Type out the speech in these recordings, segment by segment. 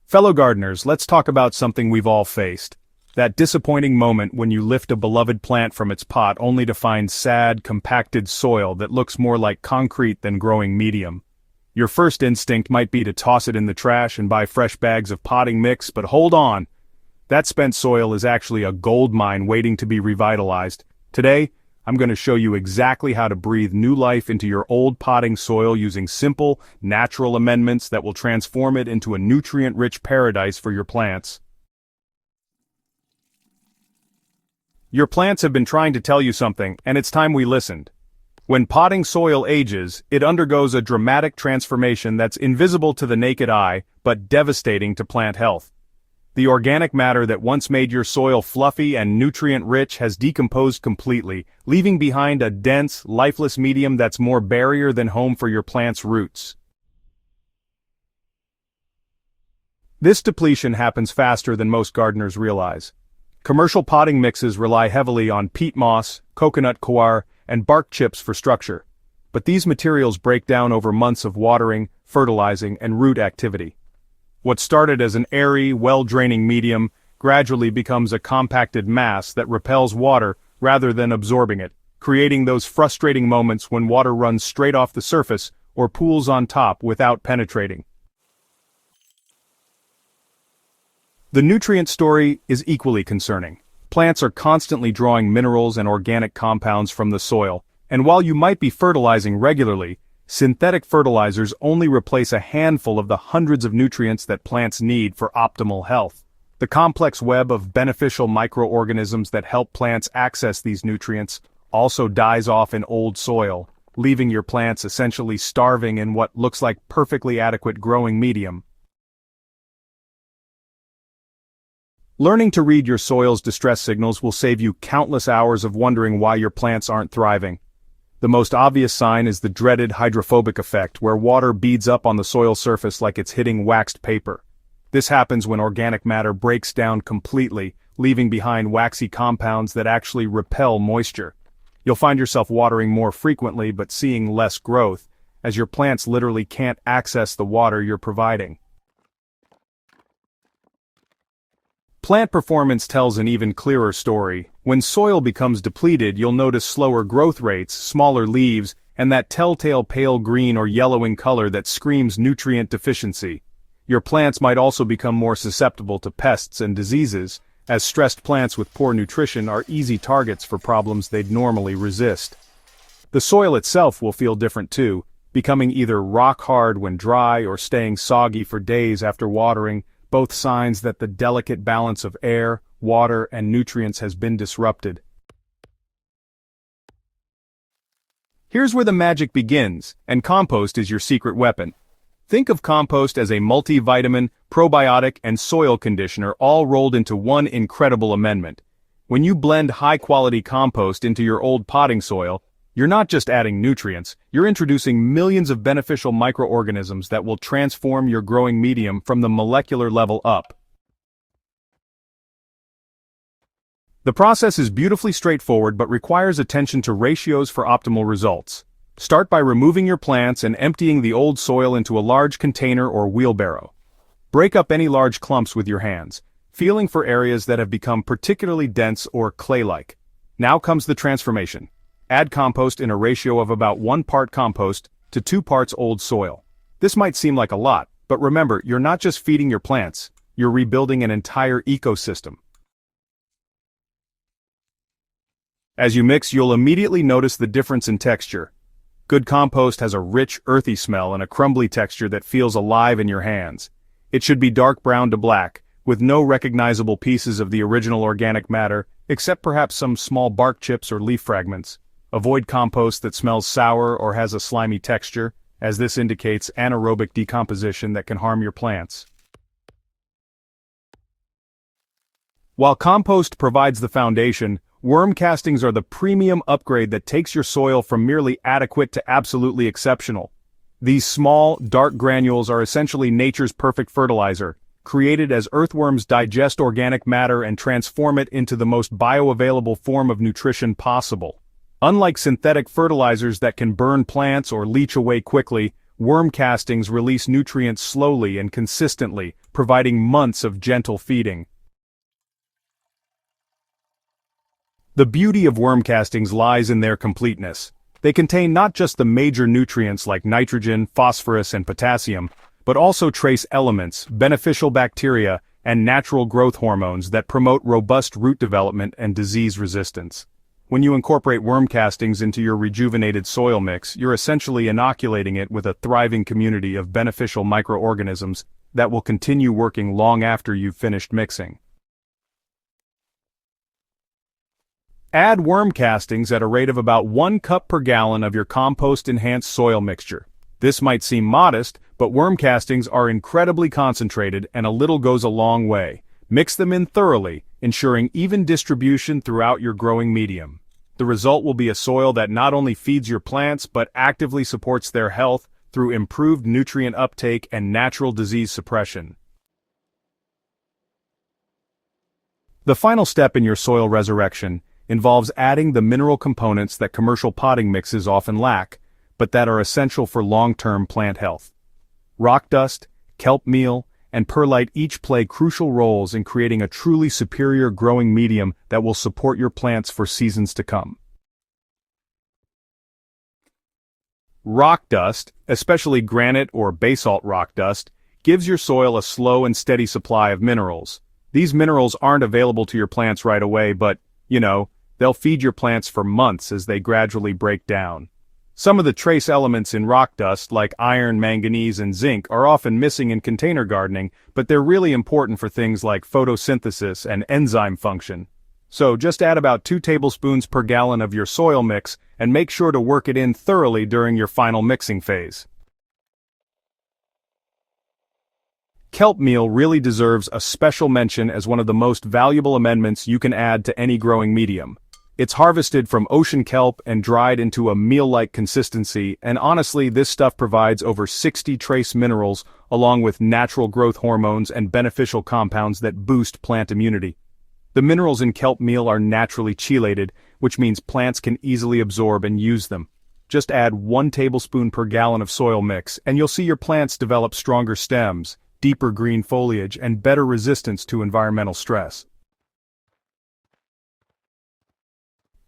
Fellow gardeners, let's talk about something we've all faced. That disappointing moment when you lift a beloved plant from its pot only to find sad, compacted soil that looks more like concrete than growing medium. Your first instinct might be to toss it in the trash and buy fresh bags of potting mix, but hold on. That spent soil is actually a gold mine waiting to be revitalized. Today, I'm going to show you exactly how to breathe new life into your old potting soil using simple, natural amendments that will transform it into a nutrient-rich paradise for your plants. Your plants have been trying to tell you something, and it's time we listened. When potting soil ages, it undergoes a dramatic transformation that's invisible to the naked eye, but devastating to plant health. The organic matter that once made your soil fluffy and nutrient-rich has decomposed completely, leaving behind a dense, lifeless medium that's more barrier than home for your plant's roots. This depletion happens faster than most gardeners realize. Commercial potting mixes rely heavily on peat moss, coconut coir, and bark chips for structure. But these materials break down over months of watering, fertilizing, and root activity. What started as an airy, well-draining medium gradually becomes a compacted mass that repels water rather than absorbing it, creating those frustrating moments when water runs straight off the surface or pools on top without penetrating. The nutrient story is equally concerning. Plants are constantly drawing minerals and organic compounds from the soil, and while you might be fertilizing regularly, synthetic fertilizers only replace a handful of the hundreds of nutrients that plants need for optimal health. The complex web of beneficial microorganisms that help plants access these nutrients also dies off in old soil, leaving your plants essentially starving in what looks like perfectly adequate growing medium. Learning to read your soil's distress signals will save you countless hours of wondering why your plants aren't thriving. The most obvious sign is the dreaded hydrophobic effect, where water beads up on the soil surface like it's hitting waxed paper. This happens when organic matter breaks down completely, leaving behind waxy compounds that actually repel moisture. You'll find yourself watering more frequently but seeing less growth, as your plants literally can't access the water you're providing. Plant performance tells an even clearer story. When soil becomes depleted, you'll notice slower growth rates, smaller leaves, and that telltale pale green or yellowing color that screams nutrient deficiency. Your plants might also become more susceptible to pests and diseases, as stressed plants with poor nutrition are easy targets for problems they'd normally resist. The soil itself will feel different too, becoming either rock hard when dry or staying soggy for days after watering, both signs that the delicate balance of air, water, and nutrients has been disrupted. Here's where the magic begins, and compost is your secret weapon. Think of compost as a multivitamin, probiotic, and soil conditioner all rolled into one incredible amendment. When you blend high-quality compost into your old potting soil, you're not just adding nutrients, you're introducing millions of beneficial microorganisms that will transform your growing medium from the molecular level up. The process is beautifully straightforward but requires attention to ratios for optimal results. Start by removing your plants and emptying the old soil into a large container or wheelbarrow. Break up any large clumps with your hands, feeling for areas that have become particularly dense or clay-like. Now comes the transformation. Add compost in a ratio of about 1 part compost to 2 parts old soil. This might seem like a lot, but remember, you're not just feeding your plants, you're rebuilding an entire ecosystem. As you mix, you'll immediately notice the difference in texture. Good compost has a rich, earthy smell and a crumbly texture that feels alive in your hands. It should be dark brown to black, with no recognizable pieces of the original organic matter, except perhaps some small bark chips or leaf fragments. Avoid compost that smells sour or has a slimy texture, as this indicates anaerobic decomposition that can harm your plants. While compost provides the foundation, worm castings are the premium upgrade that takes your soil from merely adequate to absolutely exceptional. These small, dark granules are essentially nature's perfect fertilizer, created as earthworms digest organic matter and transform it into the most bioavailable form of nutrition possible. Unlike synthetic fertilizers that can burn plants or leach away quickly, worm castings release nutrients slowly and consistently, providing months of gentle feeding. The beauty of worm castings lies in their completeness. They contain not just the major nutrients like nitrogen, phosphorus, and potassium, but also trace elements, beneficial bacteria, and natural growth hormones that promote robust root development and disease resistance. When you incorporate worm castings into your rejuvenated soil mix, you're essentially inoculating it with a thriving community of beneficial microorganisms that will continue working long after you've finished mixing. Add worm castings at a rate of about 1 cup per gallon of your compost-enhanced soil mixture. This might seem modest, but worm castings are incredibly concentrated and a little goes a long way. Mix them in thoroughly, ensuring even distribution throughout your growing medium. The result will be a soil that not only feeds your plants but actively supports their health through improved nutrient uptake and natural disease suppression. The final step in your soil resurrection involves adding the mineral components that commercial potting mixes often lack, but that are essential for long-term plant health. Rock dust, kelp meal, and perlite each play crucial roles in creating a truly superior growing medium that will support your plants for seasons to come. Rock dust, especially granite or basalt rock dust, gives your soil a slow and steady supply of minerals. These minerals aren't available to your plants right away, but, they'll feed your plants for months as they gradually break down. Some of the trace elements in rock dust, like iron, manganese, and zinc, are often missing in container gardening, but they're really important for things like photosynthesis and enzyme function. So just add about 2 tablespoons per gallon of your soil mix and make sure to work it in thoroughly during your final mixing phase. Kelp meal really deserves a special mention as one of the most valuable amendments you can add to any growing medium. It's harvested from ocean kelp and dried into a meal-like consistency, and honestly, this stuff provides over 60 trace minerals along with natural growth hormones and beneficial compounds that boost plant immunity. The minerals in kelp meal are naturally chelated, which means plants can easily absorb and use them. Just add 1 tablespoon per gallon of soil mix, and you'll see your plants develop stronger stems, deeper green foliage, and better resistance to environmental stress.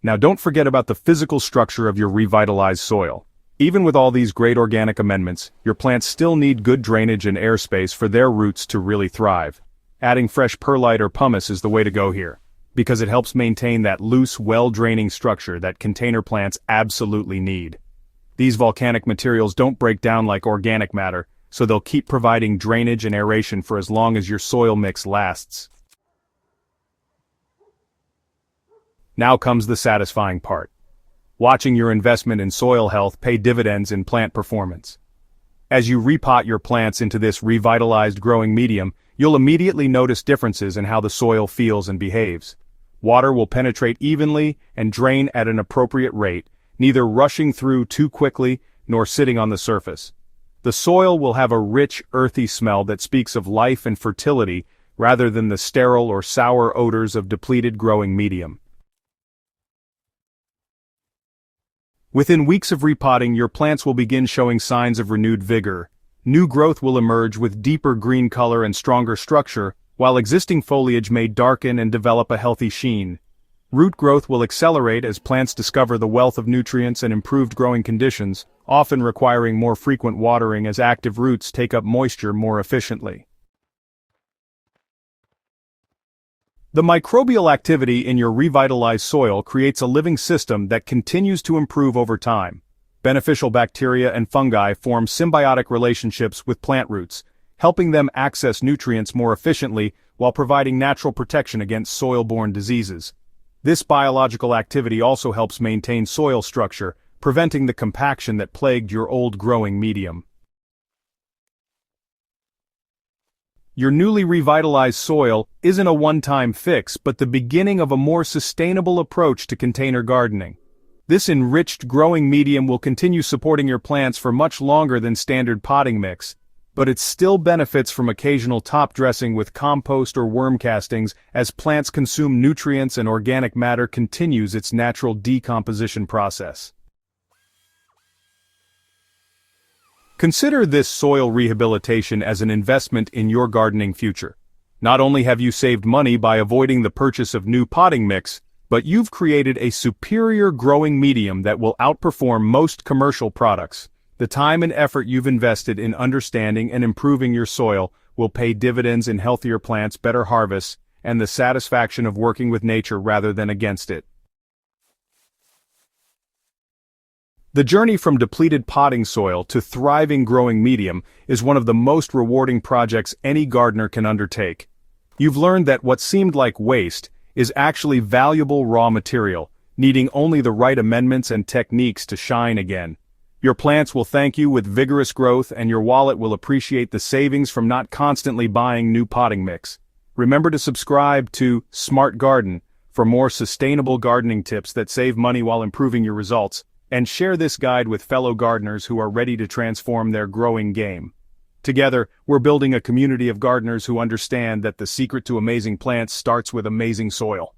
Now don't forget about the physical structure of your revitalized soil. Even with all these great organic amendments, your plants still need good drainage and airspace for their roots to really thrive. Adding fresh perlite or pumice is the way to go here, because it helps maintain that loose, well-draining structure that container plants absolutely need. These volcanic materials don't break down like organic matter, so they'll keep providing drainage and aeration for as long as your soil mix lasts. Now comes the satisfying part. Watching your investment in soil health pay dividends in plant performance. As you repot your plants into this revitalized growing medium, you'll immediately notice differences in how the soil feels and behaves. Water will penetrate evenly and drain at an appropriate rate, neither rushing through too quickly nor sitting on the surface. The soil will have a rich, earthy smell that speaks of life and fertility rather than the sterile or sour odors of depleted growing medium. Within weeks of repotting, your plants will begin showing signs of renewed vigor. New growth will emerge with deeper green color and stronger structure, while existing foliage may darken and develop a healthy sheen. Root growth will accelerate as plants discover the wealth of nutrients and improved growing conditions, often requiring more frequent watering as active roots take up moisture more efficiently. The microbial activity in your revitalized soil creates a living system that continues to improve over time. Beneficial bacteria and fungi form symbiotic relationships with plant roots, helping them access nutrients more efficiently while providing natural protection against soil-borne diseases. This biological activity also helps maintain soil structure, preventing the compaction that plagued your old growing medium. Your newly revitalized soil isn't a one-time fix, but the beginning of a more sustainable approach to container gardening. This enriched growing medium will continue supporting your plants for much longer than standard potting mix, but it still benefits from occasional top dressing with compost or worm castings as plants consume nutrients and organic matter continues its natural decomposition process. Consider this soil rehabilitation as an investment in your gardening future. Not only have you saved money by avoiding the purchase of new potting mix, but you've created a superior growing medium that will outperform most commercial products. The time and effort you've invested in understanding and improving your soil will pay dividends in healthier plants, better harvests, and the satisfaction of working with nature rather than against it. The journey from depleted potting soil to thriving growing medium is one of the most rewarding projects any gardener can undertake. You've learned that what seemed like waste is actually valuable raw material, needing only the right amendments and techniques to shine again. Your plants will thank you with vigorous growth, and your wallet will appreciate the savings from not constantly buying new potting mix. Remember to subscribe to Smart Garden for more sustainable gardening tips that save money while improving your results, and share this guide with fellow gardeners who are ready to transform their growing game. Together, we're building a community of gardeners who understand that the secret to amazing plants starts with amazing soil.